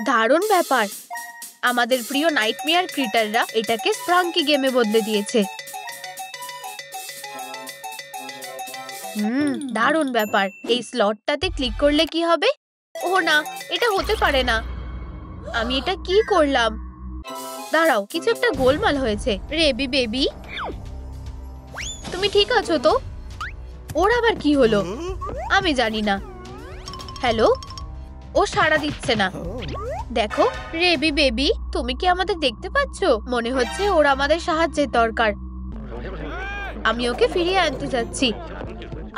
দারুণ ব্যাপার। আমাদের প্রিয় নাইটমেয়ার ক্রিটাররা এটাকে স্প্রাঙ্কি গেমে বদলে দিয়েছে। দারুণ ব্যাপার। এই স্লটটাতে ক্লিক করলে কি হবে? ও না, এটা হতে পারে না। আমি এটা কি করলাম? দাঁড়াও, কিছু একটা গোলমাল হয়েছে। রেবি বেবি, তুমি ঠিক আছো তো? ওর আবার কি হলো? আমি জানি না। হ্যালো, ও সাড়া দিচ্ছে না। দেখো রেবি বেবি, তুমি কি আমাদের দেখতে পাচ্ছ? মনে হচ্ছে ওর আমাদের সাহায্যের দরকার। আমি ওকে ফিরিয়ে আনতে যাচ্ছি।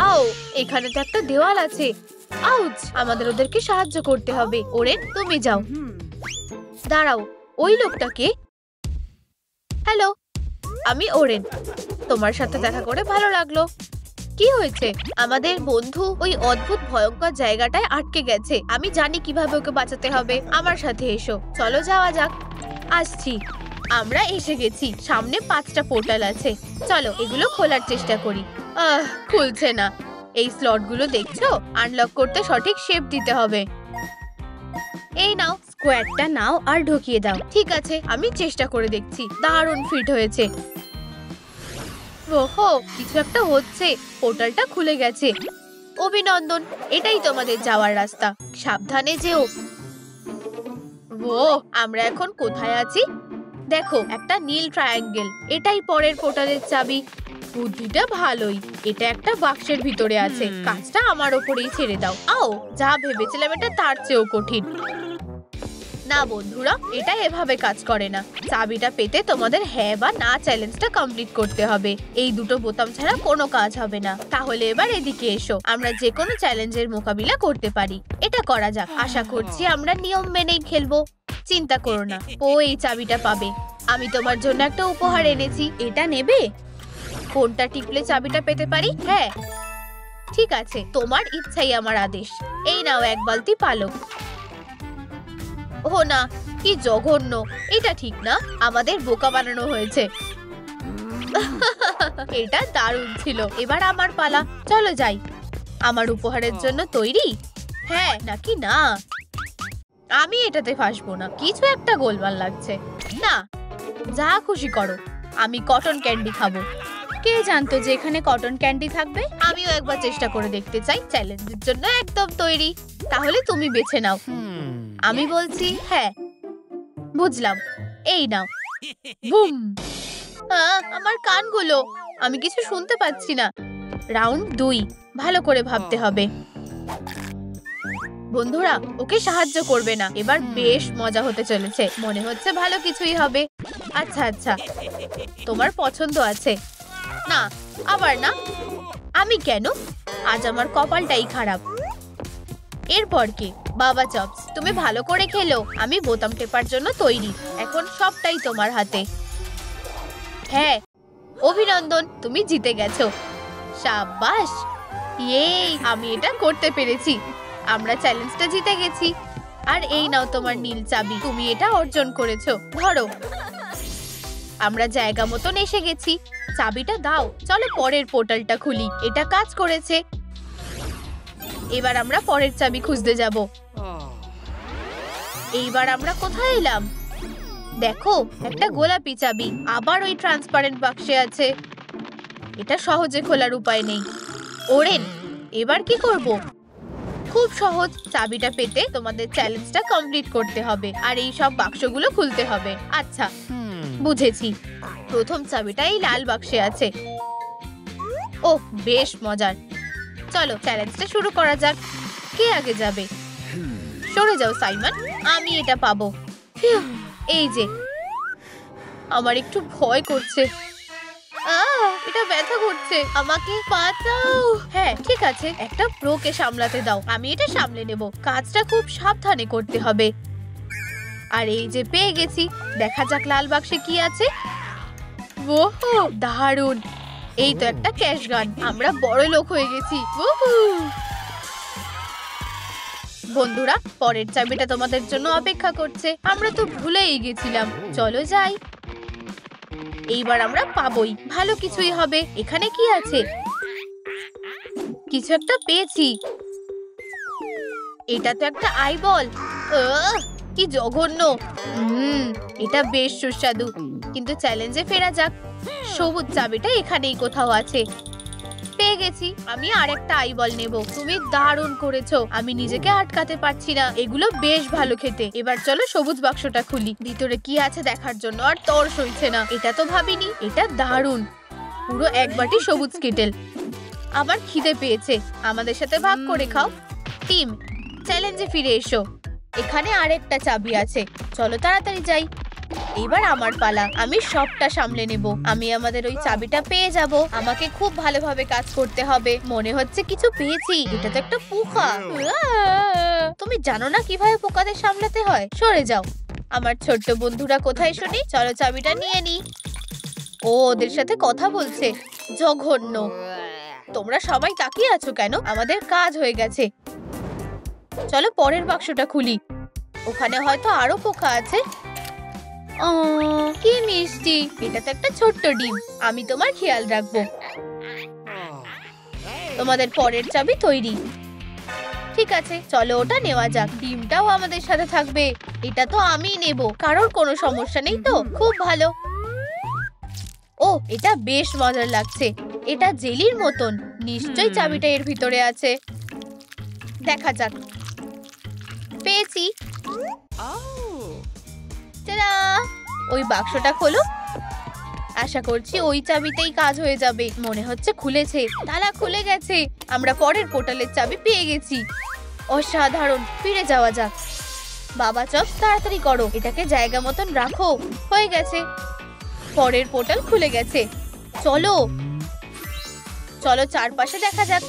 আও, এখানে তো একটা দেওয়াল আছে। আউচ, আমাদের ওদেরকে সাহায্য করতে হবে। ওরেন, তুমি যাও। দাঁড়াও, ওই লোকটাকে। হ্যালো, আমি ওরেন। তোমার সাথে দেখা করে ভালো লাগলো। কি হয়েছে? আমাদের বন্ধু ওই অদ্ভুত ভয়ঙ্কর জায়গাটায় আটকে গেছে। আমি জানি কিভাবে ওকে বাঁচাতে হবে। আমার সাথে এসো, চলো যাওয়া যাক। আসছি। আমরা এসে গেছি। সামনে 5টা পোর্টাল আছে। চলো এগুলো খোলার চেষ্টা করি। খুলছে না। এই স্লটগুলো দেখছো? আনলক করতে সঠিক শেপ দিতে হবে। এই নাও, স্কোয়ারটা নাও আর ঢুকিয়ে দাও। ঠিক আছে, আমি চেষ্টা করে দেখছি। দারুণ ফিট হয়েছে। ওহো, কিছু একটা হচ্ছে। পোর্টালটা খুলে গেছে। অভিনন্দন, এটাই তোমাদের যাওয়ার রাস্তা। সাবধানে যেও। ও, আমরা এখন কোথায় আছি? দেখো, একটা নীল ট্রায়াঙ্গেল। এটাই পরের পোর্টালের চাবি। বুদ্ধিটা ভালোই। এটা একটা বাক্সের ভিতরে আছে। কাজটা আমার ওপরেই ছেড়ে দাও। আও, যা ভেবেছিলাম এটা তার চেয়েও কঠিন। না বন্ধুরা, এটা এভাবে কাজ করে না। চাবিটা পেতে তোমাদের হ্যাঁ বা না চ্যালেঞ্জটা কমপ্লিট করতে হবে। এই দুটো বোতাম ছাড়া কোনো কাজ হবে না। তাহলে এবার এদিকে এসো, আমরা যে কোনো চ্যালেঞ্জের মোকাবিলা করতে পারি। এটা করা যাক। আশা করছি আমরা নিয়ম মেনেই খেলবো। চিন্তা করো না, ও এই চাবিটা পাবে। আমি তোমার জন্য একটা উপহার এনেছি। এটা নেবে? কোনটা টিপলে চাবিটা পেতে পারি? হ্যাঁ, ঠিক আছে, তোমার ইচ্ছাই আমার আদেশ। এই নাও এক বালতি পালক। ও না, কি জঘন্য। এটা ঠিক না। আমাদের বোকা বানানো হয়েছে। এটা দারুণ ছিল। এবার আমার পালা। চলো যাই। আমার উপহারের জন্য তৈরি? হ্যাঁ নাকি না? আমি এটাতে ফাঁসবো না। কিছু একটা গোলমাল লাগছে। না, যা খুশি করো। আমি কটন ক্যান্ডি খাবো। কে জানতো যে এখানে কটন ক্যান্ডি থাকবে? আমিও একবার চেষ্টা করে দেখতে চাই। চ্যালেঞ্জের জন্য একদম তৈরি। তাহলে তুমি বেছে নাও। আমি বলছি হ্যাঁ। বুঝলাম। এই নাও। বুম। আমার কানগুলো, আমি কিছু শুনতে পাচ্ছি না। রাউন্ড 2, ভালো করে ভাবতে হবে। বন্ধুরা, ওকে সাহায্য করবে না। এবার বেশ মজা হতে চলেছে। মনে হচ্ছে ভালো কিছুই হবে। আচ্ছা আচ্ছা, তোমার পছন্দ আছে। না, আবার না। আমি কেন? আজ আমার কপালটাই খারাপ। এরপর কি? বাবা চপস, তুমি ভালো করে খেলো। আমি বোতাম টেপার জন্য তৈরি। এখন সবটাই তোমার হাতে। হ্যাঁ, অভিনন্দন, তুমি জিতে গেছো। সাবাস। ইয়ে, আমি এটা করতে পেরেছি। আমরা চ্যালেঞ্জটা জিতে গেছি। আর এই নাও তোমার নীল চাবি। তুমি এটা অর্জন করেছো। ধরো। আমরা জায়গা মতন এসে গেছি। চাবিটা দাও। চলো পরের পোর্টালটা খুলি। এটা কাজ করেছে। এবার আমরা পরের চাবি খুঁজতে যাব। এইবার আমরা কোথায় এলাম? দেখো, একটা গোলাপি চাবি। আবার ওই ট্রান্সপারেন্ট বাক্সে আছে। এটা সহজে খোলার উপায় নেই। ওরেন, এবার কি করব? খুব সহজ। চাবিটা পেতে তোমাদের চ্যালেঞ্জটা কমপ্লিট করতে হবে আর এই সব বাক্সগুলো খুলতে হবে। আচ্ছা, বুঝেছি। প্রথম চাবিটা এই লাল বাক্সে আছে। ও, বেশ মজার। চলো চ্যালেঞ্জটা শুরু করা যাক। কে আগে যাবে? সরে যাও সাইমন, আমি এটা পাবো। এই যে, আমার একটু ভয় করছে। এটা ব্যথা করছে। আমাকে বাঁচাও। হ্যাঁ ঠিক আছে, একটা প্রোকে সামলাতে দাও। আমি এটা সামলে নেব। কাজটা খুব সাবধানে করতে হবে। আর এই যে পেয়ে গেছি। দেখা যাক লাল বাক্সে কি আছে। ওহো, দারুণ। এই তো একটা ক্যাশ গান। আমরা বড় লোক হয়ে গেছি। বন্ধুরা, পরের চাবিটা তোমাদের জন্য অপেক্ষা করছে। আমরা তো ভুলেই গেছিলাম। চলো যাই। এইবার আমরা পাবোই। ভালো কিছুই হবে। এখানে কি আছে? কিছু একটা পেয়েছি। এটা তো একটা আইবল। কি জঘন্য। এটা বেশ সুস্বাদু, কিন্তু চ্যালেঞ্জে ফেরা যাক। সবুজ চাবিটা এখানেই কোথাও আছে। পেয়ে গেছি। আমি আরেকটা আইবল নেব। তুমি দারুণ করেছো, আমি নিজেকে আটকাতে পারছি না। এগুলো বেশ ভালো খেতে। এবার চলো সবুজ বাক্সটা খুলি, ভিতরে কি আছে দেখার জন্য আর তর সইছে না। এটা তো ভাবিনি। এটা দারুণ, পুরো এক বাটি সবুজ কিটেল। আবার খিদে পেয়েছে, আমাদের সাথে ভাগ করে খাও। টিম, চ্যালেঞ্জে ফিরে এসো। এখানে আরেকটা চাবি আছে, চলো তাড়াতাড়ি যাই। এবার আমার পালা, আমি সবটা সামলে নেব। আমি আমাদের ওই চাবিটা পেয়ে যাব। আমাকে খুব ভালোভাবে কাজ করতে হবে। মনে হচ্ছে কিছু পেয়েছি। এটা তো একটা পোকা। তুমি জানো না কিভাবে পোকাদের সামলাতে হয়? সরে যাও। আমার ছোট্ট বন্ধুরা কোথায় শুনি? চলো চাবিটা নিয়ে নি। ও ওদের সাথে কথা বলছে, জঘন্য। তোমরা সবাই তাকিয়ে আছো কেন? আমাদের কাজ হয়ে গেছে। চলো পরের বাক্সটা খুলি, ওখানে হয়তো আরো পোকা আছে। কি মিষ্টি, এটা তো একটা ছোট্ট ডিম। আমি তোমার খেয়াল রাখবো। তোমাদের পরের চাবি তৈরি। ঠিক আছে, চলো ওটা নেওয়া যাক। ডিমটাও আমাদের সাথে থাকবে। এটা তো আমিই নেব, কারোর কোনো সমস্যা নেই তো? খুব ভালো। ও, এটা বেশ মজার লাগছে। এটা জেলির মতন। নিশ্চয়ই চাবিটা এর ভিতরে আছে। দেখা যাক। পেয়েছি। টাডা! ওই বাক্সটা খোলো। আশা করছি ওই চাবিতেই কাজ হয়ে যাবে। মনে হচ্ছে খুলেছে, তালা খুলে গেছে। আমরা পরের পোর্টালের চাবি পেয়ে গেছি। অসাধারণ, ফিরে যাওয়া যাক। বাবা চপ, তাড়াতাড়ি করো, এটাকে জায়গা মতন রাখো। হয়ে গেছে, পরের পোর্টাল খুলে গেছে। চলো চলো চারপাশে দেখা যাক।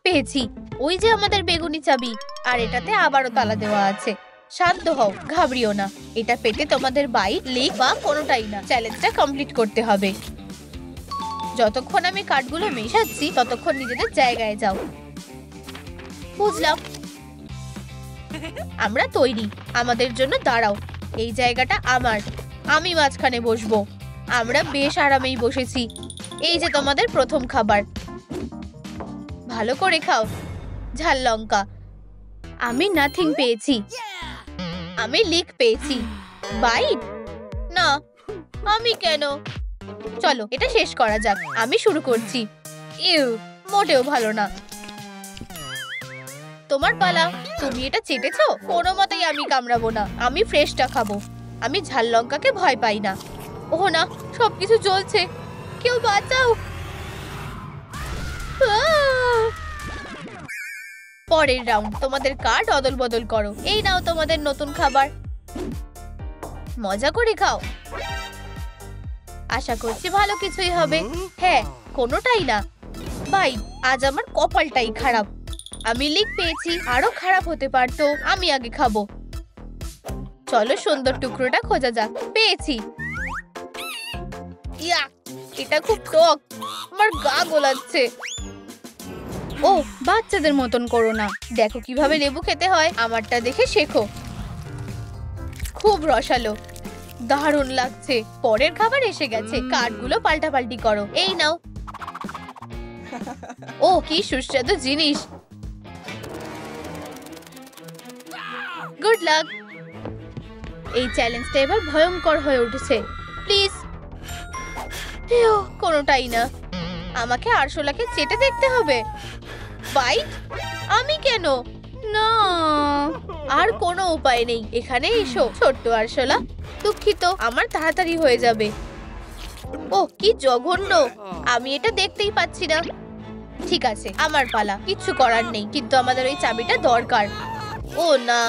পেয়েছি, ওই যে আমাদের বেগুনি চাবি। আর এটাতে আবারও তালা দেওয়া আছে। শান্ত হও, ঘাবড়িও না। এটা পেতে তোমাদের বাইট, লিক বা কোনোটাই না। চ্যালেঞ্জটা কমপ্লিট করতে হবে। যতক্ষণ আমি কার্ডগুলো মেশাচ্ছি ততক্ষণ নিজেদের জায়গায় যাও। বুঝলাম। আমরা তৈরি, আমাদের জন্য দাঁড়াও। এই জায়গাটা আমার, আমি মাঝখানে বসবো। আমরা বেশ আরামেই বসেছি। এই যে তোমাদের প্রথম খাবার, ভালো করে খাও। ঝাল লঙ্কা। আমি নাথিং পেয়েছি। আমি লিক পেয়েছি। বাইট না, আমি কেন? চলো এটা শেষ করা যাক। আমি শুরু করছি। ইউ, মোটেও ভালো না। তোমার পালা। তুমি এটা চেটেছো? কোনো মতেই আমি কামড়াবো না। আমি ফ্রেশটা খাবো। আমি ঝাল লঙ্কাকে ভয় পাই না। ওহ না, সবকিছু জ্বলছে। কেউ বাঁচাও। পরের রাউন্ড, তোমাদের কার্ড অদল বদল করো। এই নাও তোমাদের নতুন খাবার, মজা করে খাও। আশা করছি ভালো কিছুই হবে। হ্যাঁ, কোনোটাই না। ভাই, আজ আমার কপালটাই খারাপ। আমি লিক পেয়েছি, আরো খারাপ হতে পারতো। আমি আগে খাবো। চলো সুন্দর টুকরোটা খোঁজা যাক। পেয়েছি। ইয়া, এটা খুব টক, আমার গা গোলাচ্ছে। ও, বাচ্চাদের মতন করো না। দেখো কিভাবে লেবু খেতে হয়, আমারটা দেখে শেখো। খুব রসালো, দারুণ লাগছে। পরের খাবার এসে গেছে। কার্ডগুলো পাল্টাপাল্টি করো। এই নাও। ও, কি সুস্বাদু জিনিস। Good luck. এই চ্যালেঞ্জটা এবার ভয়ঙ্কর হয়ে উঠেছে। প্লিজ। কোনোটাই না। আমাকে আরশোলাকে চেটে দেখতে হবে। বাইট? আমি কেন? না, আর কোনো উপায় নেই। এখানে এসো ছোট্ট আরশোলা। দুঃখিত, আমার তাড়াতাড়ি হয়ে যাবে। ও, কি জঘন্য। আমি এটা দেখতেই পাচ্ছি না। ঠিক আছে, আমার পালা। কিচ্ছু করার নেই, কিন্তু আমাদের ওই চাবিটা দরকার। ও না,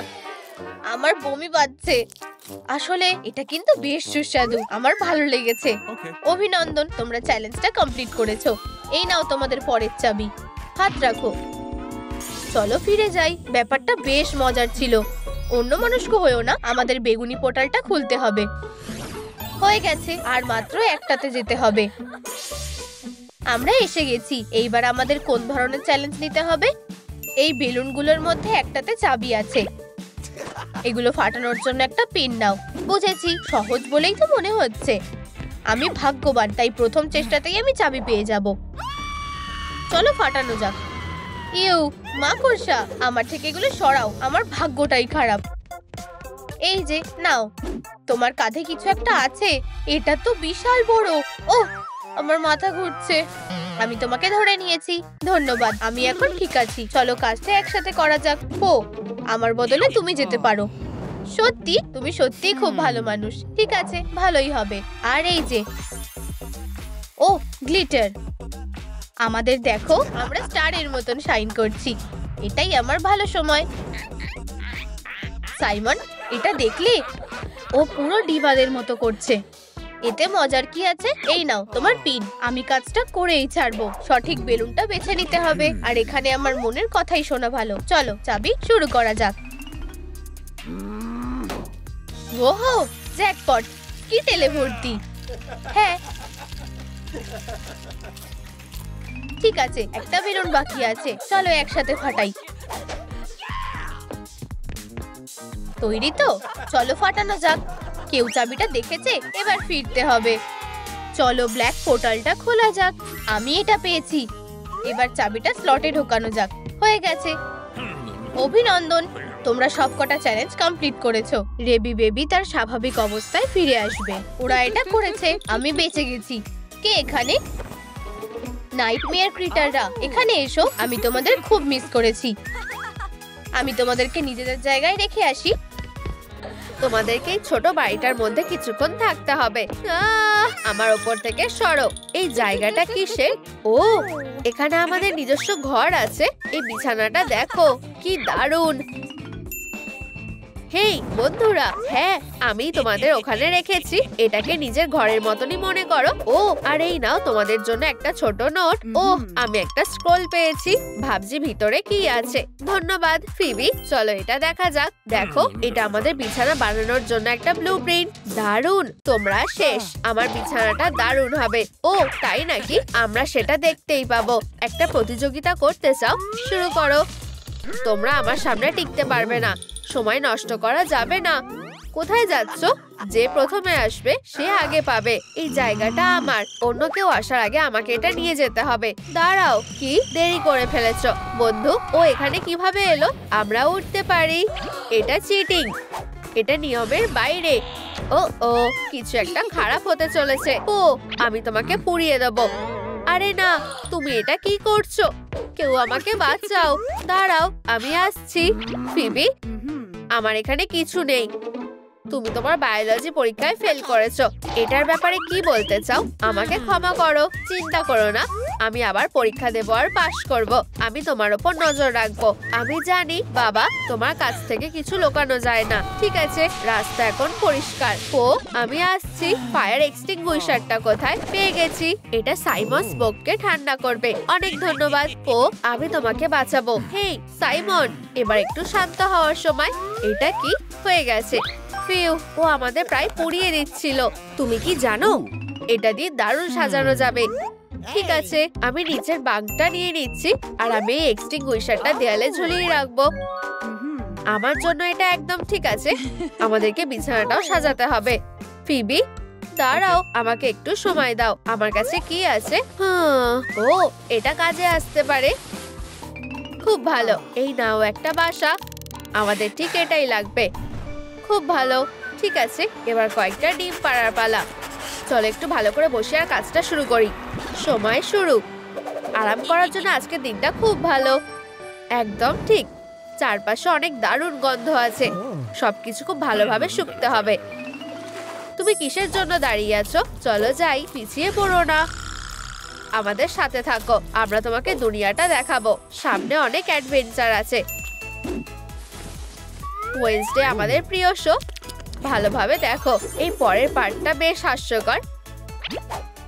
আমার বমি পাচ্ছে। আসলে এটা কিন্তু বেশ সুস্বাদু, আমার ভালো লেগেছে। অভিনন্দন, তোমরা চ্যালেঞ্জটা কমপ্লিট করেছো। এই নাও তোমাদের পরের চাবি। হাত রাখো। চলো ফিরে যাই। ব্যাপারটা বেশ মজার ছিল। অন্যমনস্ক হয়েও না, আমাদের বেগুনি পোর্টালটা খুলতে হবে। হয়ে গেছে, আর মাত্র একটাতে যেতে হবে। আমরা এসে গেছি। এইবার আমাদের কোন ধরনের চ্যালেঞ্জ নিতে হবে? এই বেলুনগুলোর মধ্যে একটাতে চাবি আছে। এগুলো ফাটানোর জন্য একটা পিন নাও। বুঝেছি, সহজ বলেই তো মনে হচ্ছে। আমি ভাগ্যবান, তাই প্রথম চেষ্টাতেই আমি চাবি পেয়ে যাব। চলো ফাটানো যাক। ইউ, মাকড়সা, আমার থেকে এগুলো সরাও। আমার ভাগ্যটাই খারাপ। এই যে নাও, তোমার কাঁধে কিছু একটা আছে, এটা তো বিশাল বড়। ওহ, আমার মাথা ঘুরছে। আমি তোমাকে ধরে নিয়েছি, ধন্যবাদ। আমি এখন ঠিক আছি, চলো কাজটা একসাথে করা যাক। ও, আমার বদলে তুমি যেতে পারো। সত্যি? তুমি সত্যিই খুব ভালো মানুষ। ঠিক আছে, ভালোই হবে। আর এই যে, ও গ্লিটার, আমাদের দেখো, আমরা স্টারের মতন শাইন করছি। এটাই আমার ভালো সময়। সাইমন, এটা দেখলে? ও পুরো ডিবাদের মতো করছে। এতে মজার কি আছে? এই নাও তোমার পিন। আমি কাজটা করেই ছাড়বো। সঠিক বেলুনটা বেছে নিতে হবে। আর এখানে আমার মনের কথাই শোনা ভালো। চলো চাবি, শুরু করা যাক। ওহো, জ্যাকপট! কি তেলে ভর্তি। হ্যাঁ, ঠিক আছে, একটা বেলুন বাকি আছে। চলো একসাথে ফাটাই। তৈরি তো? চলো ফাটানো যাক। কেউ চাবিটা দেখেছে? এবার ফিরতে হবে। চলো ব্ল্যাক পোর্টালটা খোলা যাক। আমি এটা পেয়েছি। এবার চাবিটা স্লটে ঢোকানো যাক। হয়ে গেছে। অভিনন্দন, তোমরা সবকটা চ্যালেঞ্জ কমপ্লিট করেছো। রেবি বেবি তার স্বাভাবিক অবস্থায় ফিরে আসবে। ওরা এটা করেছে, আমি বেঁচে গেছি। কে এখানে? নাইটমেয়ার ক্রিটাররা, এখানে এসো। আমি তোমাদের খুব মিস করেছি। আমি তোমাদেরকে নিজেদের জায়গায় রেখে আসি। তোমাদেরকে এই ছোট বাড়িটার মধ্যে কিছুক্ষণ থাকতে হবে। আমার ওপর থেকে সরো। এই জায়গাটা কিসের? ও, এখানে আমাদের নিজস্ব ঘর আছে। এই বিছানাটা দেখো, কি দারুণ। হেই বন্ধুরা, হ্যাঁ, আমি তোমাদের ওখানে রেখেছি। এটাকে নিজের ঘরের মতনই মনে করো। ও, আর এই নাও তোমাদের জন্য একটা ছোট নোট। ও, আমি একটা স্ক্রোল পেয়েছি। ভাবছি ভিতরে কি আছে। ধন্যবাদ ফিবি। চলো এটা দেখা যাক। দেখো, এটা আমাদের বিছানা বানানোর জন্য একটা ব্লুপ্রিন্ট। দারুণ, তোমরা শেষ। আমার বিছানাটা দারুণ হবে। ও তাই নাকি? আমরা সেটা দেখতেই পাবো। একটা প্রতিযোগিতা করতে চাও? শুরু করো। তোমরা আমার সামনে টিকতে পারবে না। সময় নষ্ট করা যাবে না। কোথায় যাচ্ছ? যে প্রথমে আসবে সে আগে পাবে। এই জায়গাটা আমার। অন্য কেউ আসার আগে আমাকে এটা নিয়ে যেতে হবে। দাঁড়াও, কি দেরি করে ফেলেছ বন্ধু? ও এখানে কিভাবে এলো? আমরা উঠতে পারি। এটা চিটিং। এটা নিয়মের বাইরে। ও ও, কিছু একটা খারাপ হতে চলেছে। ও, আমি তোমাকে পুড়িয়ে দেবো। আরে না, তুমি এটা কি করছো? কেউ আমাকে বাঁচাও। দাঁড়াও, আমি আসছি। ফিবি, আমার এখানে কিছু নেই। তুমি তোমার বায়োলজি পরীক্ষায় ফেল করেছো। এটার ব্যাপারে কি বলতে চাও? আমাকে ক্ষমা করো। চিন্তা করো না, আমি আবার পরীক্ষা দেবো আর পাশ করব। আমি তোমার উপর নজর রাখবো। আমি জানি বাবা, তোমার কাছ থেকে কিছু লুকানো যায় না। ঠিক আছে, রাস্তা এখন পরিষ্কার। ও, আমি আসছি। ফায়ার এক্সটিংগুইশারটা কোথায়? পেয়ে গেছি। এটা সাইমন স্মোককে ঠান্ডা করবে। অনেক ধন্যবাদ। ও, আমি তোমাকে বাঁচাবো। হেই সাইমন, এবার একটু শান্ত হওয়ার সময়। এটা কি হয়ে গেছে? ও আমাদের প্রায় পুড়িয়ে দিচ্ছিল। তুমি কি জানো, এটা দিয়ে দারুণ সাজানো যাবে। ঠিক আছে, আমি নিচের বাগটা নিয়ে নিচ্ছি। আর আমি এই এক্সটিংগুইশারটা দেয়ালে ঝুলিয়ে রাখবো। আমার জন্য এটা একদম ঠিক আছে। আমাদেরকে বিছানাটাও সাজাতে হবে। ফিবি, দাঁড়াও, আমাকে একটু সময় দাও। আমার কাছে কি আছে? ও, এটা কাজে আসতে পারে। খুব ভালো। এই নাও একটা বাসা। আমাদের ঠিক এটাই লাগবে। খুব ভালো। ঠিক আছে, এবার কয়েকটা ডিম পাড়ার পালা। চলো একটু ভালো করে বসে আর কাজটা শুরু করি। সময় শুরু। আরাম করার জন্য আজকের দিনটা খুব ভালো। একদম ঠিক। চারপাশে অনেক দারুণ গন্ধ আছে। সবকিছু খুব ভালোভাবে শুকতে হবে। তুমি কিসের জন্য দাঁড়িয়ে আছো? চলো যাই, পিছিয়ে পড়ো না। আমাদের সাথে থাকো, আমরা তোমাকে দুনিয়াটা দেখাবো। সামনে অনেক অ্যাডভেঞ্চার আছে। ওয়েডনেসডে আমাদের প্রিয় শো। ভালোভাবে দেখো। এই পরের পার্টটা বেশ হাস্যকর।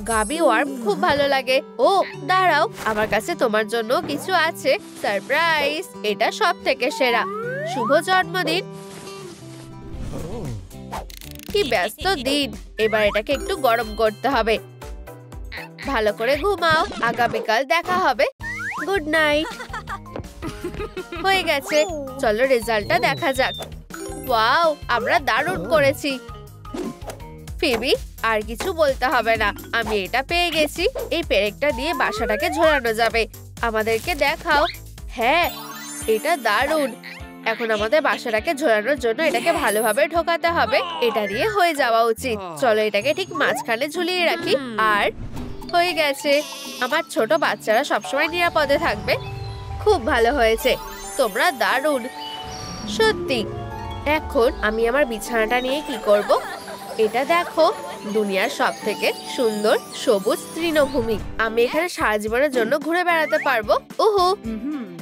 গাবি ওয়ার্ম খুব ভালো লাগে। ও দাঁড়াও, আমার কাছে তোমার জন্য কিছু আছে। সারপ্রাইজ। এটা সব থেকে সেরা। শুভ জন্মদিন। কি ব্যস্ত দিন। এবার এটাকে একটু গরম করতে হবে। ভালো করে ঘুমাও। আগামীকাল দেখা হবে। Good night. হয়ে গেছে, চলো রেজাল্টটা দেখা যাক। ওয়াও, আমরা দারুণ করেছি। ফিবি, আর কিছু বলতে হবে না। আমি এটা পেয়ে গেছি। এই পেরেকটা দিয়ে বাসাটাকে ঝোলানো যাবে। আমাদেরকে দেখাও। হ্যাঁ, এটা দারুণ। এখন আমাদের বাসাটাকে ঝোলানোর জন্য এটাকে ভালোভাবে ঢোকাতে হবে। এটা দিয়ে হয়ে যাওয়া উচিত। চলো এটাকে ঠিক মাঝখানে ঝুলিয়ে রাখি। আর হয়ে গেছে। আমার ছোট বাচ্চারা সবসময় নিরাপদে থাকবে। খুব ভালো হয়েছে, তোমরা দারুণ সত্যি। এখন আমি আমার বিছানাটা নিয়ে কি করব? এটা দেখো, দুনিয়ার সব থেকে সুন্দর সবুজ তৃণভূমি। আমি এখানে সারা জীবনের জন্য ঘুরে বেড়াতে পারবো। ওহো,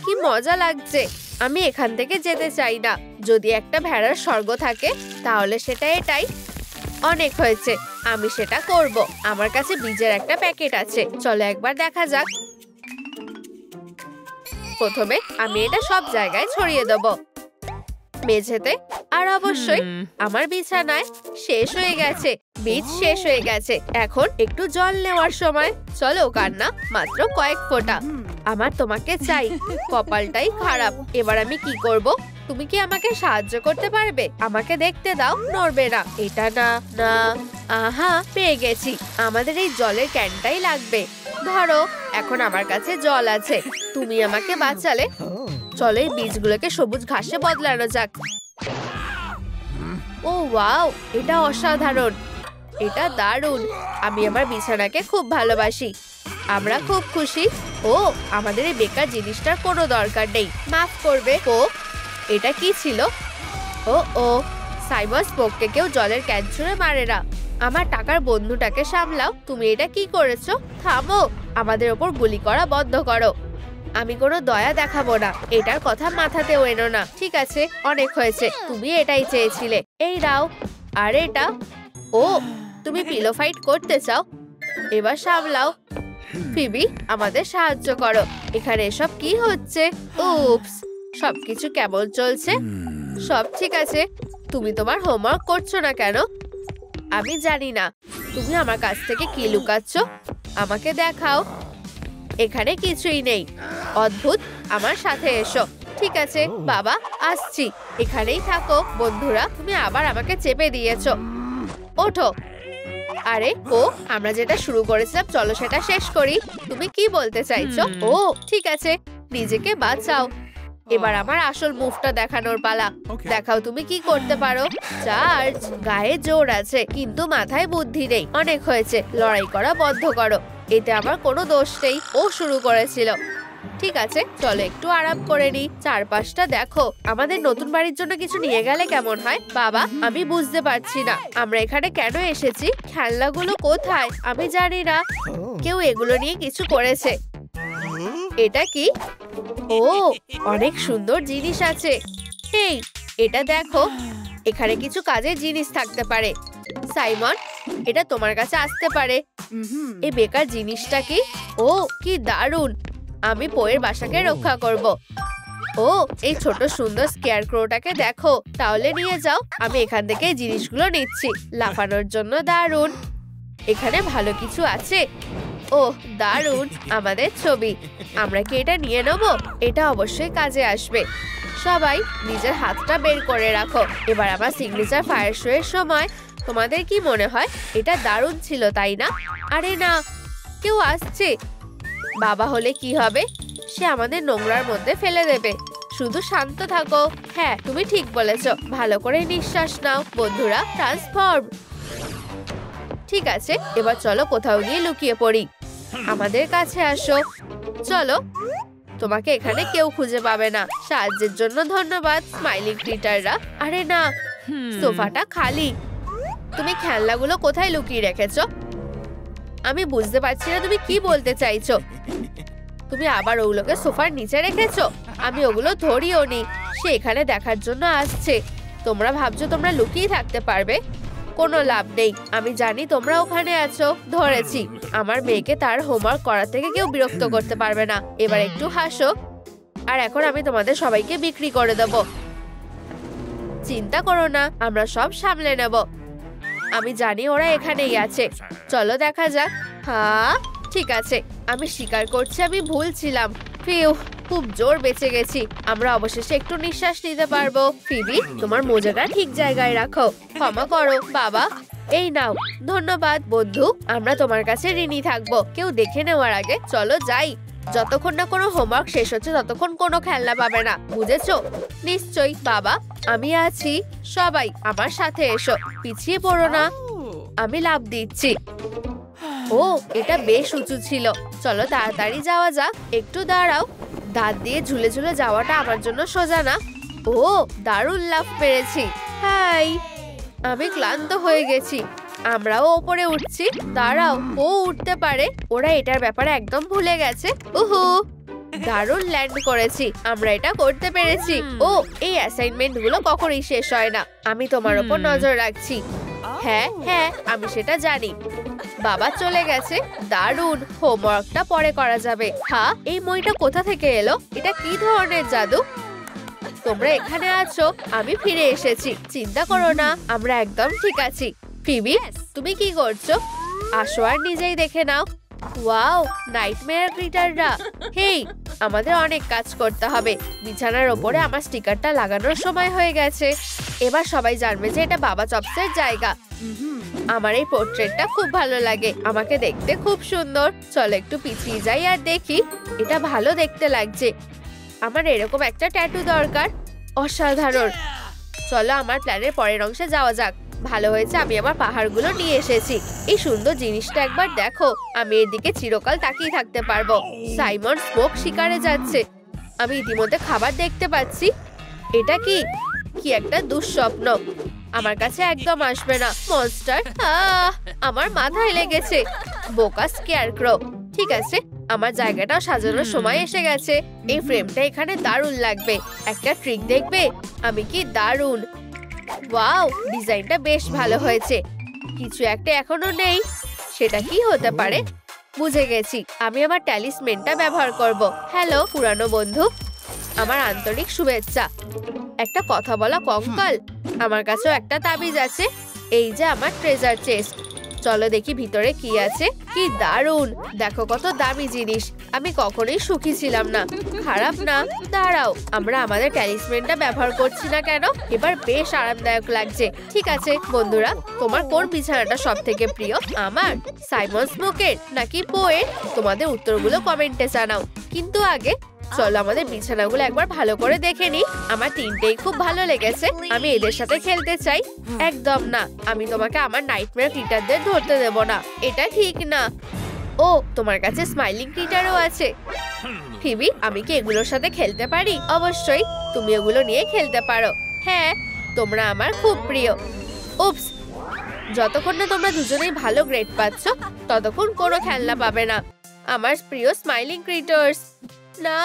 কি মজা লাগছে। আমি এখান থেকে যেতে চাই না। যদি একটা ভেড়ার স্বর্গ থাকে তাহলে সেটা এটাই। অনেক হয়েছে, আমি সেটা করব। আমার কাছে বীজের একটা প্যাকেট আছে, চলো একবার দেখা যাক। প্রথমে আমি এটা সব জায়গায় ছড়িয়ে দেব, মেঝেতে আর অবশ্যই আমার বিছানায়। শেষ হয়ে গেছে, বীজ শেষ হয়ে গেছে। এখন একটু জল নেওয়ার সময়। চলো কান্না, মাত্র কয়েক ফোঁটা। আমার তোমাকে চাই। কপালটাই খারাপ। এবার আমি কি করব? তুমি কি আমাকে সাহায্য করতে পারবে? আমাকে দেখতে দাও, নড়বে না। এটা না না, আহা পেয়ে গেছি। আমাদের এই জলের ক্যানটাই লাগবে। ধরো, এখন আমার কাছে জল আছে। তুমি আমাকে বাঁচালে। চলো এই বীজগুলোকে সবুজ ঘাসে বদলানো যাক। ও ওয়াও, এটা অসাধারণ। এটা দারুণ। আমি আমার বিছানাকে খুব ভালোবাসি। আমরা খুব খুশি। ও, আমাদের এই বেকার জিনিসটার কোনো দরকার নেই। মাফ করবে। ও, এটা কি ছিল? ও ও, সাইমন স্পোককে কেউ জলের ক্যান ছুঁড়ে মারে না। আমার টাকার বন্ধুটাকে সামলাও। তুমি এটা কি করেছো? থামো, আমাদের ওপর গুলি করা বন্ধ করো। আমি কোনো দয়া দেখাবো না। এটার কথা মাথাতেও এনো না। ঠিক আছে, অনেক হয়েছে। তুমি এটাই চেয়েছিলে। এই নাও। আর এটা, ও তুমি পিলো ফাইট করতে চাও? এবার সামলাও। ফিবি, আমাদের সাহায্য করো। এখানে এসব কি হচ্ছে? উপস, সবকিছু কেমন চলছে? সব ঠিক আছে। তুমি তোমার হোমওয়ার্ক করছো না কেন? আমি জানি না। তুমি আমার কাছ থেকে কি লুকাচ্ছ? আমাকে দেখাও। এখানে কিছুই নেই। অদ্ভুত, আমার সাথে এসো। ঠিক আছে বাবা, আসছি। এখানেই থাকো। বন্ধুরা, তুমি আবার আমাকে চেপে দিয়েছো। ওঠো। আরে ও, আমরা যেটা শুরু করেছিলাম, চলো সেটা শেষ করি। তুমি কি বলতে চাইছো? ও ঠিক আছে, নিজেকে বাঁচাও। এবার আমার আসল মুভটা দেখানোর পালা। দেখাও তুমি কি করতে পারো। চার্জ। গায়ে জোর আছে কিন্তু মাথায় বুদ্ধি নেই। অনেক হয়েছে, লড়াই করা বন্ধ করো। এতে আমার কোনো দোষ নেই, ও শুরু করেছিল। ঠিক আছে, চলো একটু আরাম করে নি। চারপাশটা দেখো। আমাদের নতুন বাড়ির জন্য কিছু নিয়ে গেলে কেমন হয়? বাবা, আমি বুঝতে পারছি না আমরা এখানে কেন এসেছি। খেলনাগুলো কোথায়? আমি জানি না। কেউ এগুলো নিয়ে কিছু করেছে। এটা কি? ও, অনেক সুন্দর জিনিস আছে। এই, এটা দেখো। এখানে কিছু কাজের জিনিস থাকতে পারে। সাইমন, এটা তোমার কাছে আসতে পারে। এই বেকার জিনিসটা কি? ও, কি দারুণ। আমি পোয়ের বাসাকে রক্ষা করব। ও, এই ছোট সুন্দর স্কেয়ার ক্রোটাকে দেখো। তাহলে নিয়ে যাও। আমি এখান থেকে জিনিসগুলো নিচ্ছি। লাফানোর জন্য দারুণ। এখানে ভালো কিছু আছে। ও দারুণ, আমাদের ছবি। আমরা কি এটা নিয়ে নেব? এটা অবশ্যই কাজে আসবে। সবাই নিজের হাতটা বের করে রাখো। এবার আমার সিগনেচার ফায়ার শো এর সময়। তোমাদের কি মনে হয় এটা দারুণ ছিল, তাই না? আরে না, কেউ আসছে। বাবা হলে কি হবে? সে আমাদের নোংরার মধ্যে ফেলে দেবে। শুধু শান্ত থাকো। হ্যাঁ, তুমি ঠিক বলেছো। ভালো করে নিঃশ্বাস নাও। বন্ধুরা, ট্রান্সফর্ম। ঠিক আছে, এবার চলো কোথাও গিয়ে লুকিয়ে পড়ি। আমাদের কাছে আসো। চলো। তোমাকে এখানে কেউ খুঁজে পাবে না। সাহায্যের জন্য ধন্যবাদ, স্মাইলিং ক্রিটাররা। আরে না, সোফাটা খালি। তুমি খেলনাগুলো কোথায় লুকিয়ে রেখেছো? আমি বুঝতে পারছি না তুমি কি বলতে চাইছো। তুমি আবার ওগুলোকে সোফার নিচে রেখেছো? আমি ওগুলো ধরিও নি। সে এখানে দেখার জন্য আসছে। তোমরা ভাবছো তোমরা লুকিয়ে থাকতে পারবে? কোনো লাভ নেই। আমি জানি তোমরা ওখানে আছো। ধরেছি। আমার মেয়েকে তার হোমওয়ার্ক করা থেকে কেউ বিরক্ত করতে পারবে না। এবার একটু হাসো। আর এখন আমি তোমাদের সবাইকে বিক্রি করে দেব। চিন্তা করো না, আমরা সব সামলে নেব। আমি জানি ওরা এখানেই আছে। চলো দেখা যাক। হ্যাঁ ঠিক আছে, আমি স্বীকার করছি আমি ভুল ছিলাম। ফিউ, খুব জোর বেঁচে গেছি। আমরা অবশেষে একটু নিঃশ্বাস নিতে পারবো। ফিবি, তোমার মোজাটা ঠিক জায়গায় রাখো। ক্ষমা করো বাবা। এই নাও। ধন্যবাদ বন্ধু, আমরা তোমার কাছে ঋণী থাকবো। কেউ দেখে নেওয়ার আগে চলো যাই। যতক্ষণ না কোনো হোমওয়ার্ক শেষ হচ্ছে ততক্ষণ কোনো খেলনা পাবে না, বুঝেছো? নিশ্চয়ই বাবা, আমি আছি। সবাই আমার সাথে এসো, পিছিয়ে পড়ো না। আমি লাফ দিচ্ছি। ও, এটা বেশ উঁচু ছিল। চলো তাড়াতাড়ি যাওয়া যাক। একটু দাঁড়াও, দাঁত দিয়ে ঝুলে ঝুলে যাওয়াটা আমার জন্য সোজা না। ও, দারুণ লাফ পেরেছি। হাই, আমি ক্লান্ত হয়ে গেছি। আমরাও ওপরে উঠছি। দাঁড়াও, ও উঠতে পারে। ওরা এটার ব্যাপারে একদম ভুলে গেছে। উহু, দারুণ ল্যান্ড করেছি। আমরা এটা করতে পেরেছি। ও, এই অ্যাসাইনমেন্ট গুলো কখনোই শেষ হয় না। আমি তোমার উপর নজর রাখছি। হ্যাঁ হ্যাঁ, আমি সেটা জানি। বাবা চলে গেছে। দারুণ, হোমওয়ার্কটা পরে করা যাবে। হ্যাঁ, এই মইটা কোথা থেকে এলো? এটা কি ধরনের জাদু? তোমরা এখানে আছো, আমি ফিরে এসেছি। চিন্তা করো না, আমরা একদম ঠিক আছি। ফিবি, তুমি কি করছো? আসো আর নিজেই দেখে নাও। Wow, nightmare ক্রিটাররা। হেই, আমাদের অনেক কাজ করতে হবে। বিছানার ওপরে আমার স্টিকারটা লাগানোর সময় হয়ে গেছে। এবার সবাই জানবে যে এটা বাবা চপসের জায়গা। আমার এই পোর্ট্রেটটা খুব ভালো লাগে। আমাকে দেখতে খুব সুন্দর। চলো একটু পিছিয়ে যাই আর দেখি। এটা ভালো দেখতে লাগছে। আমার এরকম একটা ট্যাটু দরকার। অসাধারণ। চলো আমার প্ল্যানের পরের অংশে যাওয়া যাক। ভালো হয়েছে আমি আমার পাহাড়গুলো নিয়ে এসেছি। এই সুন্দর জিনিসটা একবার দেখো। আমি এর দিকে চিরকাল তাকিয়ে থাকতে পারবো। সাইমন স্মোক শিকারে যাচ্ছে। আমি ইতিমধ্যে খাবার দেখতে পাচ্ছি। এটা কি একটা দুঃস্বপ্ন। আমার কাছে একদম আসবে না, মনস্টার। আমার মাথায় লেগেছে। বোকা স্কেয়ারক্রো। ঠিক আছে, আমার জায়গাটাও সাজানোর সময় এসে গেছে। এই ফ্রেমটা এখানে দারুণ লাগবে। একটা ট্রিক দেখবে? আমি কি দারুণ। ওয়াও, ডিজাইনটা বেশ ভালো হয়েছে। কিছু একটা এখনো নেই। সেটা কি হতে পারে? বুঝে গেছি, আমি আমার ট্যালিসম্যানটা ব্যবহার করব। হ্যালো পুরানো বন্ধু, আমার আন্তরিক শুভেচ্ছা। একটা কথা বলা কঙ্কাল, আমার কাছেও একটা তাবিজ আছে। এই যে আমার ট্রেজার চেস্ট। চলো দেখি ভিতরে কি আছে। কি দারুণ, দেখো কত দামি জিনিস। আমি কখনোই সুখী ছিলাম না। খারাপ না। দাঁড়াও, আমরা আমাদের ট্যালিসম্যানটা ব্যবহার করছি না কেন? এবার বেশ আরামদায়ক লাগছে। ঠিক আছে বন্ধুরা, তোমার কোন বিছানাটা সব থেকে প্রিয়? আমার, সাইমন স্মোকের নাকি পোয়ের? তোমাদের উত্তরগুলো কমেন্টে জানাও। কিন্তু আগে চলো আমাদের বিছানাগুলো একবার ভালো করে দেখে নিই। আমার তিনটেই খুব ভালো লেগেছে। আমি এদের সাথে খেলতে চাই। একদম না, আমি তোমাকে আমার নাইটমেয়ার ক্রিটারদের ধরতে দেব না। এটা ঠিক না। ও, তোমার কাছে স্মাইলিং ক্রিটারও আছে। ফিবি, আমি কি এগুলোর সাথে খেলতে পারি? অবশ্যই, তুমি এগুলো নিয়ে খেলতে পারো। হ্যাঁ, তোমরা আমার খুব প্রিয়। উপস, যতক্ষণ না তোমরা দুজনেই ভালো গ্রেড পাচ্ছ ততক্ষণ কোনো খেলনা পাবে না। আমার প্রিয় স্মাইলিং ক্রিটার্স। না,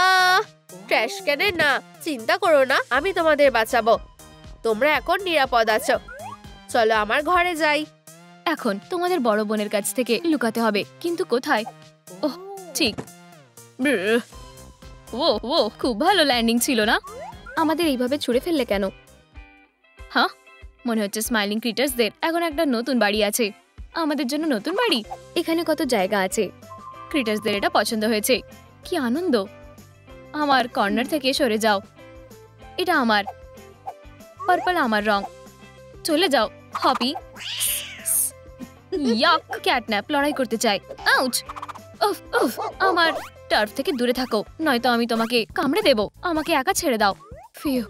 ট্র্যাশ ক্যানে না। চিন্তা করো না, আমি তোমাদের বাঁচাবো। তোমরা এখন নিরাপদ আছো। চলো আমার ঘরে যাই। এখন তোমাদের বড় বোনের কাছ থেকে লুকাতে হবে, কিন্তু কোথায়? ওহ, ঠিক। ও, খুব ভালো ল্যান্ডিং ছিল না? আমাদের এইভাবে ছুড়ে ফেললে কেন? হ্যাঁ, মনে হচ্ছে স্মাইলিং ক্রিটার্সদের এখন একটা নতুন বাড়ি আছে। আমাদের জন্য নতুন বাড়ি? এখানে কত জায়গা আছে। ক্রিটার্সদের এটা পছন্দ হয়েছে। কি আনন্দ। আমার কর্নার থেকে সরে যাও। এটা আমার। পার্পল আমার রং। চলে যাও হপি। ইয়াক, ক্যাটন্যাপ লড়াই করতে চাই। আউচ! উফ উফ, আমার টার্ফ থেকে দূরে থাকো, নয়তো আমি তোমাকে কামড়ে দেব। আমাকে একা ছেড়ে দাও। Few,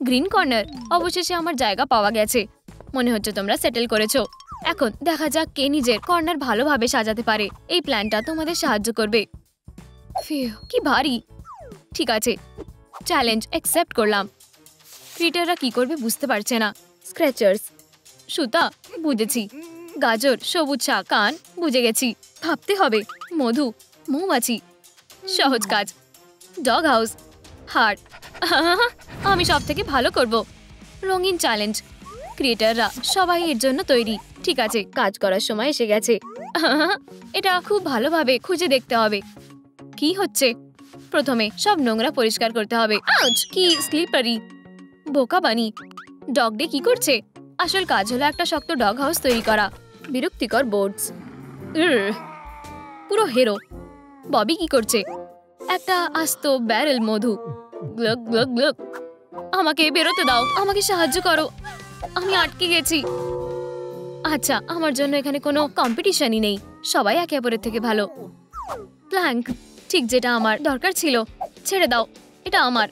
green corner. অবশেষে আমার জায়গা পাওয়া গেছে। মনে হচ্ছে তোমরা সেটেল করেছো। এখন দেখা যাক কে নিজের কর্নার ভালোভাবে সাজাতে পারে। এই প্ল্যানটা তোমাদের সাহায্য করবে। ফিউ, কি ভারী। ঠিক আছে, চ্যালেঞ্জ অ্যাকসেপ্ট করলাম। ক্রিটাররা কি করবে বুঝতে পারছে না। স্ক্র্যাচার্স, সুতা, বুঝেছি। গাজর, সবুজ শাক, কান, বুঝে গেছি। ভাবতে হবে। মধু, মৌমাছি, সহজ কাজ। Dog house, heart. আমি সব থেকে ভালো করব। রঙিন চ্যালেঞ্জ। ক্রিয়েটাররা সবাই এর জন্য তৈরি। ঠিক আছে, কাজ করার সময় এসে গেছে। এটা খুব ভালোভাবে খুঁজে দেখতে হবে। কি হচ্ছে? প্রথমে সব নোংরা পরিষ্কার করতে হবে। আউচ, কি স্লিপারি। বোকা বানি। ডগ ডে কি করছে? আসল কাজ হলো একটা শক্ত ডগ হাউস তৈরি করা। বিরক্তিকর বোর্ডস। পুরো হেরো। ববি কি করছে? একটা আস্ত ব্যারেল মধু। গ্লুক গ্লুক গ্লুক। আমাকে বেরোতে দাও, আমাকে সাহায্য করো। আমি আটকে গেছি। আচ্ছা, আমার জন্য এখানে কোনো কম্পিটিশনই নেই। সবাই একে অপরের থেকে ভালো। প্ল্যাঙ্ক, ঠিক যেটা আমার দরকার ছিল। ছেড়ে দাও, এটা আমার।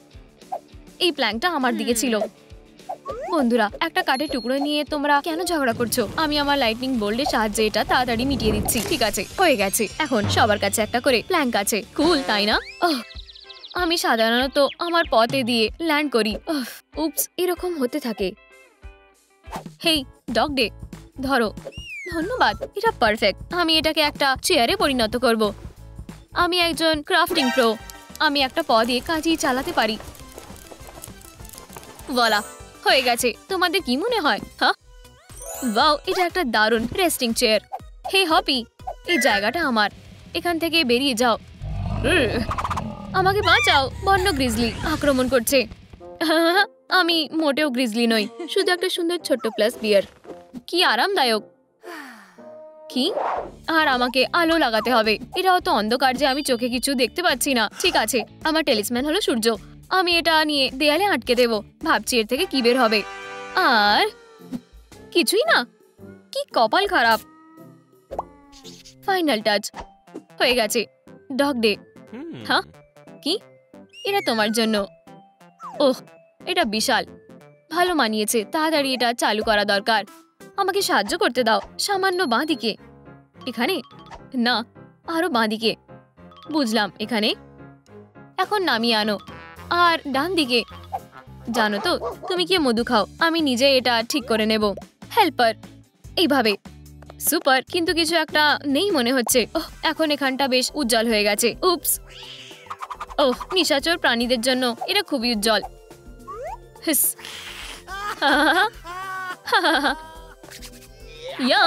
এই প্ল্যানটা আমার দিকে ছিল। বন্ধুরা, একটা কাঠের টুকরো নিয়ে তোমরা কেন ঝগড়া করছো? আমি আমার লাইটনিং বোল্টের সাহায্যে এটা তাড়াতাড়ি মিটিয়ে দিচ্ছি। ঠিক আছে, হয়ে গেছে। এখন সবার কাছে একটা করে প্ল্যাঙ্ক আছে। কুল, তাই না? আমি সাধারণত আমার পথে দিয়ে ল্যান্ড করি। উপস, এরকম হতে থাকে। হেই ডগ ডে, ধরো। ধন্যবাদ, এটা পারফেক্ট। আমি এটাকে একটা চেয়ারে পরিণত করব। আমি একজন ক্রাফটিং প্রো। আমি একটা প দিয়ে কাজই চালাতে পারি। ওয়ালা, হয়ে গেছে। তোমাদের কি মনে হয়? হ্যাঁ, ওয়াও, এটা একটা দারুণ রেস্টিং চেয়ার। হে হপি, এই জায়গাটা আমার। এখান থেকে বেরিয়ে যাও। আমাকে বাঁচাও, বন্য গ্রিজলি আক্রমণ করছে। আমি মোটেও গ্রিজলি নই, শুধু একটা সুন্দর ছোট্ট প্লাস বিয়ার। কি আরামদায়ক। কি? আর আমাকে আলো লাগাতে হবে। এটা অত অন্ধকার যে আমি চোখে কিছু দেখতে পাচ্ছি না। ঠিক আছে, আমার টেলিসম্যান হলো সূর্য। আমি এটা নিয়ে দেয়ালে আটকে দেব। ভাবছি এর থেকে কি বের হবে। আর কিছুই না। কি কপাল খারাপ। ফাইনাল টাচ হয়ে গেছে। Dog day. হ্যাঁ, কি? এটা তোমার জন্য। ওহ, এটা বিশাল ভালো মানিয়েছে। তাড়াতাড়ি এটা চালু করা দরকার। আমাকে সাহায্য করতে দাও। সামান্য বাঁদিকে। এখানে না, আরো বাঁদিকে। বুঝলাম, এখানে। এখন নামিয়ে আনো। আর ডান দিকে। জানো তো, তুমি কি মধু খাও? আমি নিজে এটা ঠিক করে নেব। হেল্পার। এইভাবে। সুপার, কিন্তু কিছু একটা নেই মনে হচ্ছে। ওহ, এখন এখানটা বেশ উজ্জ্বল হয়ে গেছে। উপস। ওহ, নিশাচর প্রাণীদের জন্য এটা খুবই উজ্জ্বল। হিস। ইয়া,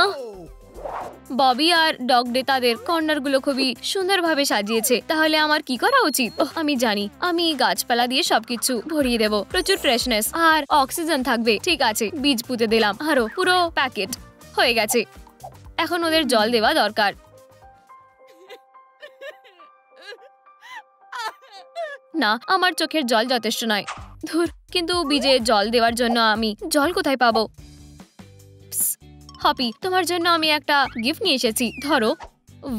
ববি আর ডগ ডে তাদের কর্নারগুলো খুবই সুন্দরভাবে সাজিয়েছে। তাহলে আমার কি করা উচিত? আমি জানি, আমি গাছপালা দিয়ে সবকিছু ভরিয়ে দেব। প্রচুর ফ্রেশনেস আর অক্সিজেন থাকবে। ঠিক আছে, বীজ পুঁতে দিলাম। আরো পুরো প্যাকেট হয়ে গেছে। এখন ওদের জল দেওয়া দরকার। না, আমার চোখের জল যথেষ্ট নয়। ধুর, কিন্তু বীজে জল দেওয়ার জন্য আমি জল কোথায় পাবো? হপি, তোমার জন্য আমি একটা গিফট নিয়ে এসেছি। ধরো।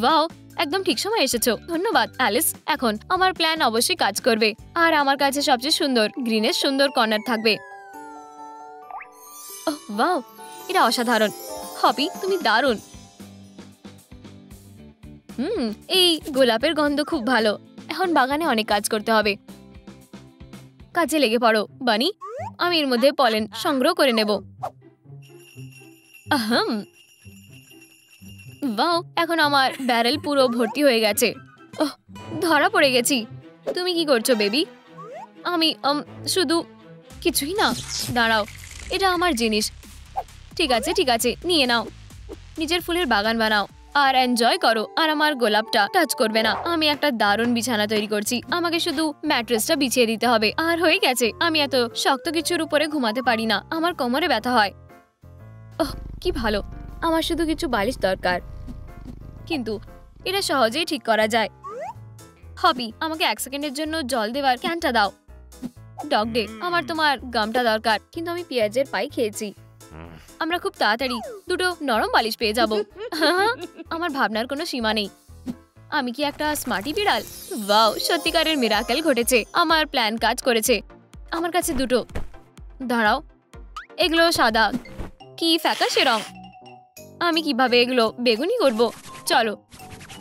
ওয়াও, একদম ঠিক সময় এসেছো। ধন্যবাদ অ্যালিস। এখন আমার প্ল্যান অবশ্যই কাজ করবে। আর আমার কাছে সবচেয়ে সুন্দর গ্রিনের সুন্দর কর্নার থাকবে। ওহ ওয়াও, এটা অসাধারণ। হপি, তুমি দারুণ। এই গোলাপের গন্ধ খুব ভালো। এখন বাগানে অনেক কাজ করতে হবে। কাজে লেগে পড়ো বানি। আমি এর মধ্যে পলেন সংগ্রহ করে নেব। আহম। ওয়াও, এখন আমার ব্যারেল পুরো ভর্তি হয়ে গেছে। ওহ, ধরা পড়ে গেছি। তুমি কি করছো বেবি? আমি শুধু কিছুই না। দাঁড়াও, এটা আমার জিনিস। ঠিক আছে, ঠিক আছে, নিয়ে নাও। নিজের ফুলের বাগান বানাও আর এনজয় করো। আর আমার গোলাপটা টাচ করবে না। আমি একটা দারুণ বিছানা তৈরি করছি। আমাকে শুধু ম্যাট্রেসটা বিছিয়ে দিতে হবে। আর হয়ে গেছে। আমি এত শক্ত কিছুর উপরে ঘুমাতে পারি না, আমার কোমরে ব্যথা হয়। ওহ, কি ভালো। আমার শুধু কিছু বালিশ দরকার, কিন্তু এটা সহজেই ঠিক করা যায়। হবি, আমাকে 1 সেকেন্ডের জন্য জল দেওয়ার ক্যানটা দাও। ডগ ডে, আমার তোমার গামটা দরকার, কিন্তু আমি পেঁয়াজের পাই খেয়েছি। আমরা খুব তাড়াতাড়ি দুটো নরম বালিশ পেয়ে যাব। আমার ভাবনার কোনো সীমা নেই। আমি কি একটা স্মার্টি বিড়াল? ওয়াও, সত্যিকারের মিরাকেল ঘটেছে। আমার প্ল্যান কাজ করেছে। আমার কাছে দুটো। দাঁড়াও, এগুলো সাদা, কি ফ্যাকাশে রং। আমি কিভাবে এগুলো বেগুনি করব? চলো,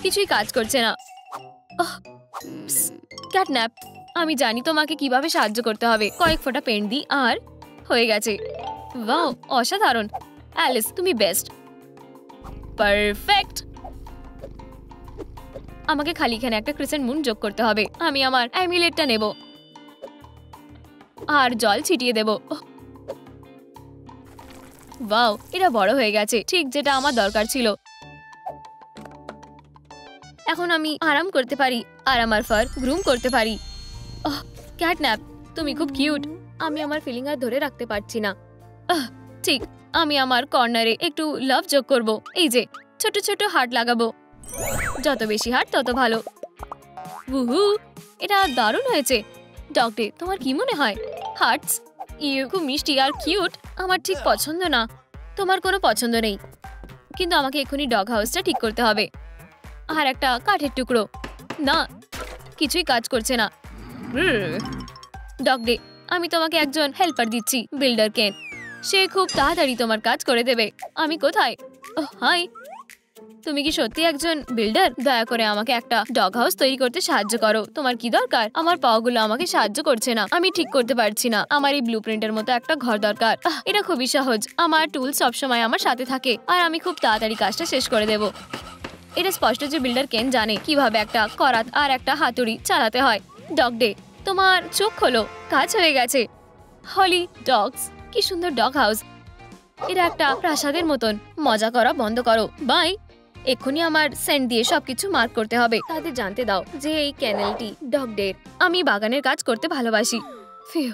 কিছুই কাজ করছে না। ক্যাটন্যাপ, আমি জানি তোমাকে কিভাবে সাহায্য করতে হবে। কয়েক ফোঁটা পেন্ট দিই আর হয়ে গেছে। ওয়াও, অসাধারণ। অ্যালিস, তুমি বেস্ট। পারফেক্ট। আমাকে খালি এখানে একটা ক্রিসেন্ট মুন যোগ করতে হবে। আমি আমার অ্যামিলেটটা নেব আর জল ছিটিয়ে দেব। ওয়াও, এটা বড় হয়ে গেছে, ঠিক যেটা আমার দরকার ছিল। এখন আমি আরাম করতে পারি আর আমার ফার গ্রুম করতে পারি। ওহ, ক্যাটন্যাপ, তুমি খুব কিউট। আমি আমার ফিলিং আর ধরে রাখতে পারছি না। ঠিক, আমি আমার কর্নারে একটু লাভ যোগ করব। এই যে ছোট ছোট হার্ট লাগাবো। যত বেশি হার্ট তত ভালো। উহু, এটা দারুণ হয়েছে। ডগ ডে, তোমার কি মনে হয়? হার্টস খুব মিষ্টি আর কিউট। আমার ঠিক পছন্দ না। তোমার কোনো পছন্দ নেই, কিন্তু আমাকে এক্ষুনি ডগ হাউসটা ঠিক করতে হবে। আর একটা কাঠের টুকরো। না, কিছুই কাজ করছে না। ডগ ডে, আমি তোমাকে একজন হেল্পার দিচ্ছি, বিল্ডার কেন। সে খুব তাড়াতাড়ি তোমার কাজ করে দেবে। আমি কোথায়? ওহ হাই, তুমি কি সত্যি একজন বিল্ডার? দয়া করে আমাকে একটা ডগ হাউস তৈরি করতে সাহায্য করো। তোমার কি দরকার? আমার পাগুলো আমাকে সাহায্য করছে না, আমি ঠিক করতে পারছি না। আমার এই ব্লুপ্রিন্টের মতো একটা ঘর দরকার। এটা খুবই সহজ, আমার টুল সবসময় আমার সাথে থাকে আর আমি খুব তাড়াতাড়ি কাজটা শেষ করে দেব। এটা স্পষ্ট যে বিল্ডার কেন জানে কিভাবে একটা করাত আর একটা হাতুড়ি চালাতে হয়। ডগ ডে, তোমার চোখ খোলো, কাজ হয়ে গেছে। হলি ডগস, কি সুন্দর ডগ হাউস। এটা একটা প্রাসাদের মতন। মজা করা বন্ধ করো, বাই। এক্ষুনি আমার সেন্ট দিয়ে সবকিছু মার্ক করতে হবে। তাদের জানতে দাও যে এই ক্যানেলটি ডগ ডের। আমি বাগানের কাজ করতে ভালোবাসি। ফিউ,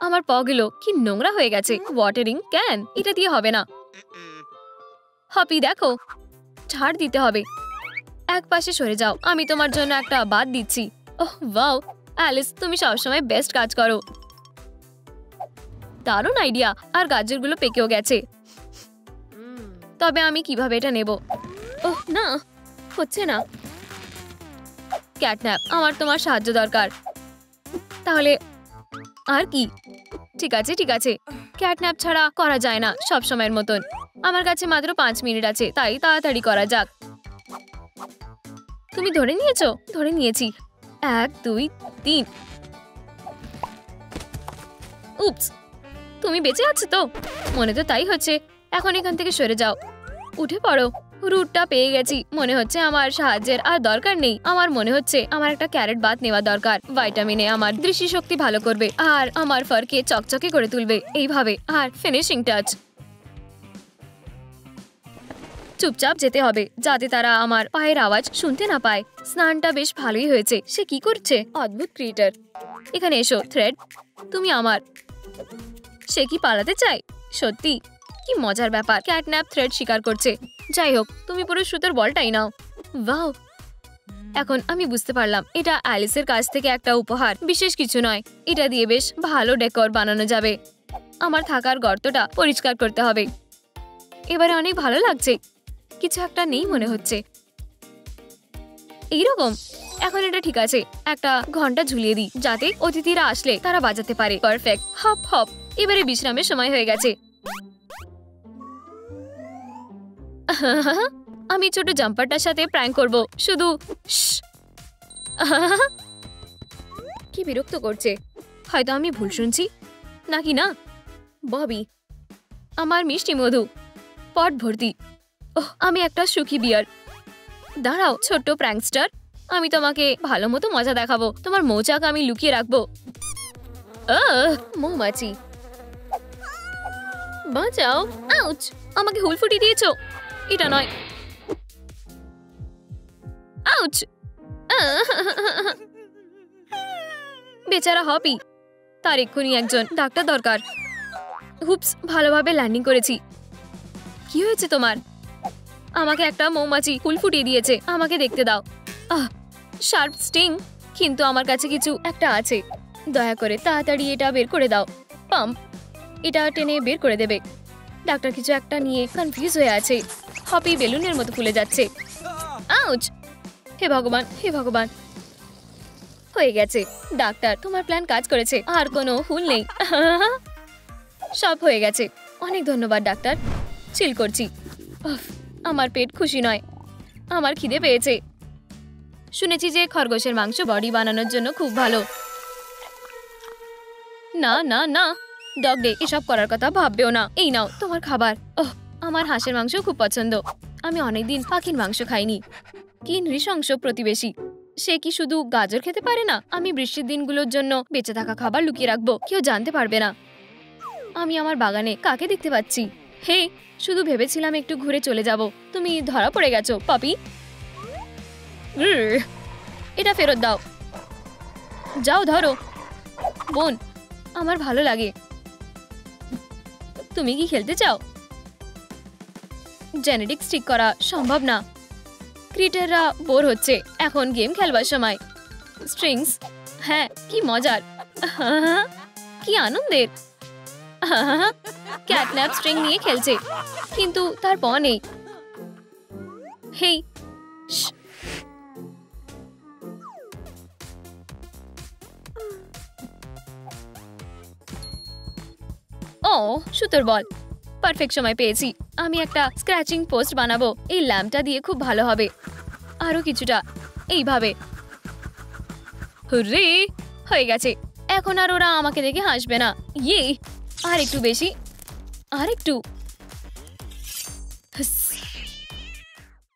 আমার পগুলো কি নোংরা হয়ে গেছে। ওয়াটারিং ক্যান, এটা দিয়ে হবে না। হপি দেখো, ছাড় দিতে হবে। এক পাশে সরে যাও, আমি তোমার জন্য একটা বাদ দিচ্ছি। ওহ ওয়াও, অ্যালিস তুমি সবসময় বেস্ট কাজ করো। দারুণ আইডিয়া। আর গাজরগুলো পেকেও গেছে। তবে আমি কিভাবে এটা নেব? ওহ না, হচ্ছে না। ক্যাটন্যাপ, আমার তোমার সাহায্য দরকার। তাহলে আর কি? ঠিক আছে ঠিক আছে, ক্যাটন্যাপ ছাড়া করা যায় না সব সময়ের মতন। আমার কাছে মাত্র 5 মিনিট আছে, তাই তাড়াতাড়ি করা যাক। তুমি ধরে নিয়েছো? ধরে নিয়েছি। 1 2 3। উপস, তুমি বেঁচে আছো তো? মনে তো তাই হচ্ছে। এখন এখান থেকে সরে যাও, উঠে পড়ো। রুটটা পেয়ে গেছি। মনে হচ্ছে আমার সাহায্যের আর দরকার নেই। আমার মনে হচ্ছে আমার একটা ক্যারেট বাথ নেওয়া দরকার। ভাইটামিনে আমার দৃষ্টিশক্তি ভালো করবে আর আমার ফারকে চকচকে করে তুলবে এইভাবে। আর ফিনিশিং টাচ। চুপচাপ যেতে হবে যাতে তারা আমার পায়ের আওয়াজ শুনতে না পায়। স্নানটা বেশ ভালোই হয়েছে। সে কি করছে? অদ্ভুত ক্রিয়েটার। এখানে এসো থ্রেড, তুমি আমার। সে কি পালাতে চায়? সত্যি কি মজার ব্যাপার। ক্যাটন্যাপ থ্রেড শিকার করছে। যাই হোক, তুমি পুরো সুতোর বলটাই নাও। ওয়াও, এখন আমি বুঝতে পারলাম এটা অ্যালিসের কাছ থেকে একটা উপহার, বিশেষ কিছু নয়। এটা দিয়ে বেশ ভালো ডেকোর বানানো যাবে। আমার থাকার গর্তটা পরিষ্কার করতে হবে। এবারে অনেক ভালো লাগছে। কিছু একটা নেই মনে হচ্ছে। এইরকম। এখন এটা ঠিক আছে। একটা ঘন্টা ঝুলিয়ে দিই যাতে অতিথিরা আসলে তারা বাজাতে পারে। পারফেক্ট। Hop hop. এবারে বিশ্রামের সময় হয়ে গেছে। আমি ছোট জাম্পারটার সাথে প্র্যাঙ্ক করব। শুধু কি বিরক্ত করছে। হয়তো আমি ভুল শুনছি, নাকি না? ববি, আমার মিষ্টি মধু পট ভর্তি। ওহ, আমি একটা সুখী বিয়ার। দাঁড়াও ছোট্ট প্র্যাঙ্কস্টার, আমি তোমাকে ভালো মতো মজা দেখাবো। তোমার মৌচাক আমি লুকিয়ে রাখবো। মৌমাছি, বাঁচাও। আউচ, আমাকে হুল ফুটিয়ে দিয়েছো। এটা নয়। আউচ। বেচারা হপি, তার এক্ষুনি একজন ডাক্তার দরকার। হুপস, ভালোভাবে ল্যান্ডিং করেছি। কি হয়েছে তোমার? আমাকে একটা মৌমাছি হুল ফুটিয়ে দিয়েছে। আমাকে দেখতে দাও। শার্প স্টিং, কিন্তু আমার কাছে কিছু একটা আছে। দয়া করে তাড়াতাড়ি এটা বের করে দাও। পাম্প, এটা টেনে বের করে দেবে। ডাক্তার কিছু একটা নিয়ে কনফিউজ হয়ে আছে। হপি বেলুনের মতো ফুলে যাচ্ছে। আউচ! হে ভগবান, হে ভগবান। হয়ে গেছে। ডাক্তার, তোমার প্ল্যান কাজ করেছে। আর কোনো হুল নেই। সব হয়ে গেছে। অনেক ধন্যবাদ ডাক্তার। চিল করছি। আমার পেট খুশি নয়। আমার খিদে পেয়েছে। শুনেছি যে খরগোশের মাংস বডি বানানোর জন্য খুব ভালো। না না না, ডগ ডে এসব করার কথা ভাববেও না। এই নাও তোমার খাবার। ওহ, আমার হাঁসের মাংস খুব পছন্দ। আমি অনেকদিন পাখির মাংস খাইনি। কি নৃশংস প্রতিবেশী। সে কি শুধু গাজর খেতে পারে না? আমি বৃষ্টির দিনগুলোর জন্য বেঁচে থাকা খাবার লুকিয়ে রাখবো, কেউ জানতে পারবে না। আমি আমার বাগানে কাকে দেখতে পাচ্ছি। হে, শুধু ভেবেছিলাম একটু ঘুরে চলে যাব। তুমি ধরা পড়ে গেছো পাপি। এটা ফেরত দাও। যাও ধরো। বোন, আমার ভালো লাগে। তুমি কি খেলতে চাও? জেনেটিক্স ঠিক করা সম্ভব না। ক্রিয়েটাররা বোর হচ্ছে। এখন গেম খেলবার সময়। স্ট্রিংস, হ্যাঁ কি মজার। কি আনন্দের। ক্যাটন্যাপ স্ট্রিং নিয়ে খেলছে, কিন্তু তার প নেই। হেই, ও সুতোর বল, পারফেক্ট সময় পেয়েছি। আমি একটা স্ক্র্যাচিং পোস্ট বানাবো, এই ল্যাম্পটা দিয়ে খুব ভালো হবে। আরো কিছুটা এইভাবে। হুররে, হয়ে গেছে। এখন আর ওরা আমাকে দেখে হাসবে না। ইয়ে, আর একটু বেশি, আর একটু।